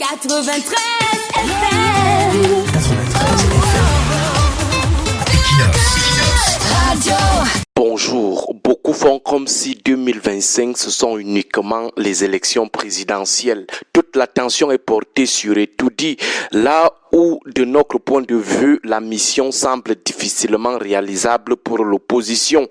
93 FM. Radio. Bonjour. Beaucoup font comme si 2025 ce sont uniquement les élections présidentielles. Toute l'attention est portée sur Etoudi, là où, de notre point de vue, la mission semble difficilement réalisable pour l'opposition.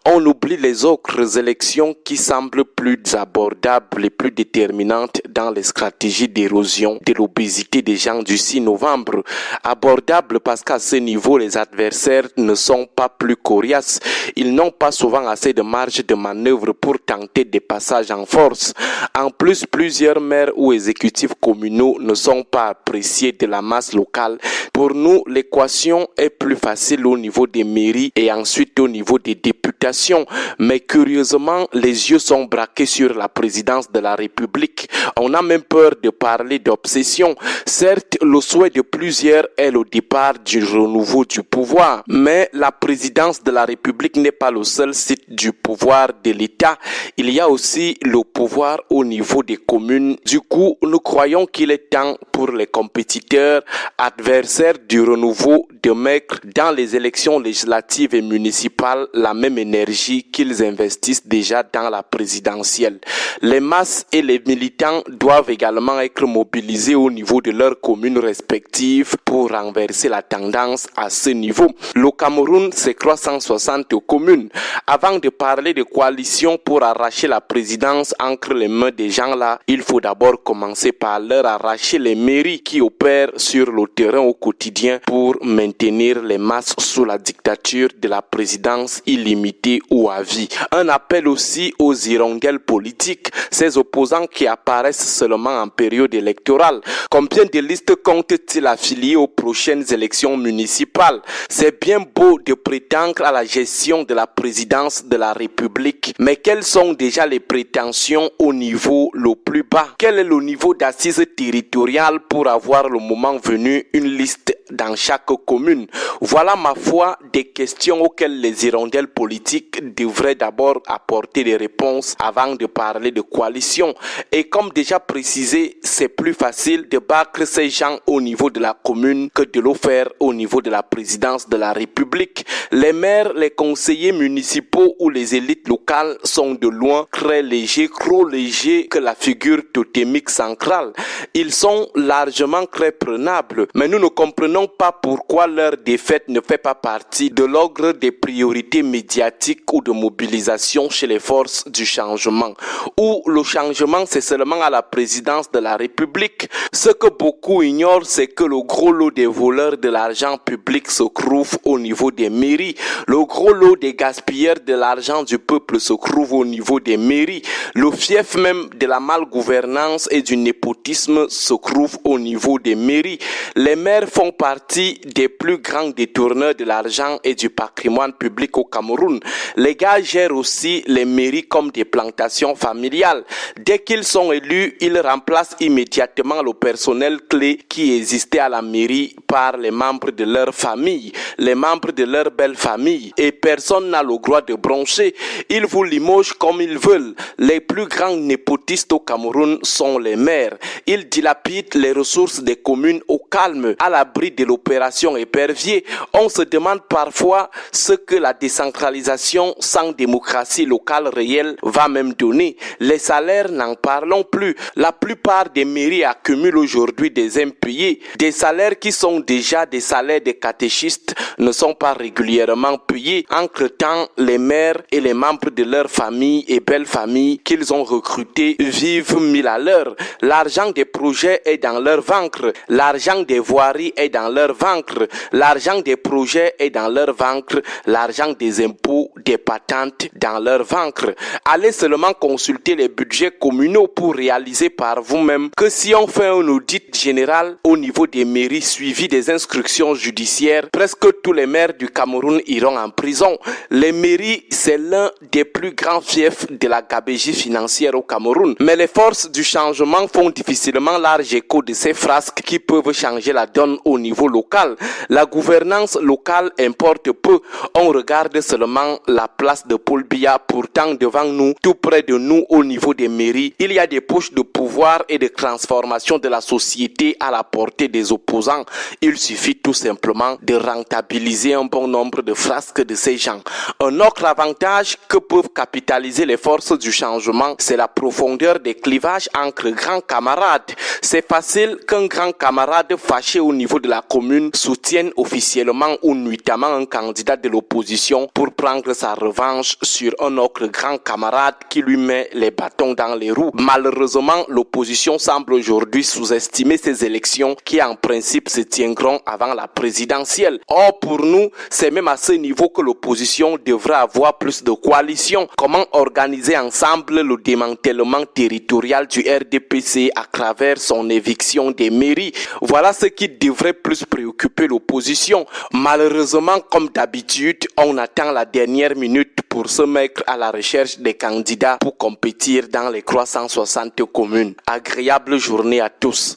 On oublie les autres élections qui semblent plus abordables et plus déterminantes dans les stratégies d'érosion de l'obésité des gens du 6 novembre. Abordables parce qu'à ce niveau, les adversaires ne sont pas plus coriaces. Ils n'ont pas souvent assez de marge de manœuvre pour tenter des passages en force. En plus, plusieurs maires ou exécutifs communaux ne sont pas appréciés de la masse locale. Pour nous, l'équation est plus facile au niveau des mairies et ensuite au niveau des députations. Mais curieusement, les yeux sont braqués sur la présidence de la République. On a même peur de parler d'obsession. Certes, le souhait de plusieurs est le départ du renouveau du pouvoir. Mais la présidence de la République n'est pas le seul site du pouvoir de l'État. Il y a aussi le pouvoir au niveau des communes. Du coup, nous croyons qu'il est temps pour les compétiteurs adversaires du renouveau de mettre dans les élections législatives et municipales la même énergie qu'ils investissent déjà dans la présidentielle. Les masses et les militants doivent également être mobilisés au niveau de leurs communes respectives pour renverser la tendance à ce niveau. Le Cameroun, c'est 360 communes. Avant de parler de coalition pour arracher la présidence entre les mains des gens là, il faut d'abord commencer par leur arracher les mairies qui opèrent sur le terrain au quotidien pour maintenir les masses sous la dictature de la présidence illimitée ou à vie. Un appel aussi aux hirondelles politiques, ces opposants qui apparaissent seulement en période électorale. Combien de listes comptent-ils affilier aux prochaines élections municipales? C'est bien beau de prétendre à la gestion de la présidence de la République, mais quelles sont déjà les prétentions au niveau le plus bas? Quel est le niveau d'assise territoriale pour avoir le moment venu une liste dans chaque commune? Voilà ma foi des questions auxquelles les hirondelles politiques devraient d'abord apporter des réponses avant de parler de coalition. Et comme déjà précisé, c'est plus facile de battre ces gens au niveau de la commune que de le faire au niveau de la présidence de la République. Les maires, les conseillers municipaux ou les élites locales sont de loin très légers, trop légers que la figure totémique centrale. Ils sont largement très prenables, mais nous ne comprenons pas pourquoi leur défaite ne fait pas partie de l'ordre des priorités médiatiques ou de mobilisation chez les forces du changement. Ou le changement, c'est seulement à la présidence de la République. Ce que beaucoup ignorent, c'est que le gros lot des voleurs de l'argent public se trouve au niveau des mairies. Le gros lot des gaspilleurs de l'argent du peuple se trouve au niveau des mairies. Le fief même de la malgouvernance et du népotisme se trouve au niveau des mairies. Les maires font partie des plus grands détourneurs de l'argent et du patrimoine public au Cameroun. Les gars gèrent aussi les mairies comme des plantations familiales. Dès qu'ils sont élus, ils remplacent immédiatement le personnel clé qui existait à la mairie par les membres de leur famille, les membres de leur belle famille, et personne n'a le droit de broncher. Ils vous limogent comme ils veulent. Les plus grands népotistes au Cameroun sont les maires. Ils dilapident les ressources des communes au calme, à l'abri de l'opération épervier. On se demande parfois ce que la décentralisation sans démocratie locale réelle va même donner. Les salaires, n'en parlons plus. La plupart des mairies accumulent aujourd'hui des impayés. Des salaires qui sont déjà des salaires des catéchistes ne sont pas régulièrement payés. Entre-temps, les maires et les membres de leur famille et belle famille qu'ils ont recrutés vivent mille à l'heure. L'argent des projets est dans leur ventre. L'argent des voiries est dans leur ventre. L'argent des projets est dans leur ventre. L'argent des impôts, des patentes dans leur ventre. Allez seulement consulter les budgets communaux pour réaliser par vous-même que si on fait un audit général au niveau des mairies suivi des instructions judiciaires, presque tous les maires du Cameroun iront en prison. Les mairies, c'est l'un des plus grands fiefs de la gabégie financière au Cameroun. Mais les forces du changement font difficilement large écho propos de ces frasques qui peuvent changer la donne au niveau local. La gouvernance locale importe peu. On regarde seulement la place de Paul Biya. Pourtant, devant nous, tout près de nous, au niveau des mairies, il y a des poches de pouvoir et de transformation de la société à la portée des opposants. Il suffit tout simplement de rentabiliser un bon nombre de frasques de ces gens. Un autre avantage que peuvent capitaliser les forces du changement, c'est la profondeur des clivages entre grands camarades. C'est facile qu'un grand camarade fâché au niveau de la commune soutienne officiellement ou nuitamment un candidat de l'opposition pour prendre sa revanche sur un autre grand camarade qui lui met les bâtons dans les roues. Malheureusement, l'opposition semble aujourd'hui sous-estimer ces élections qui en principe se tiendront avant la présidentielle. Or, pour nous, c'est même à ce niveau que l'opposition devrait avoir plus de coalition. Comment organiser ensemble le démantèlement territorial du RDPC à travers son éviction des mairies? Voilà ce qui devrait plus préoccuper l'opposition. Malheureusement, comme d'habitude, on attend la dernière minute pour se mettre à la recherche des candidats pour compétir dans les 360 communes. Agréable journée à tous.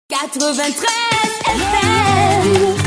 93 FM.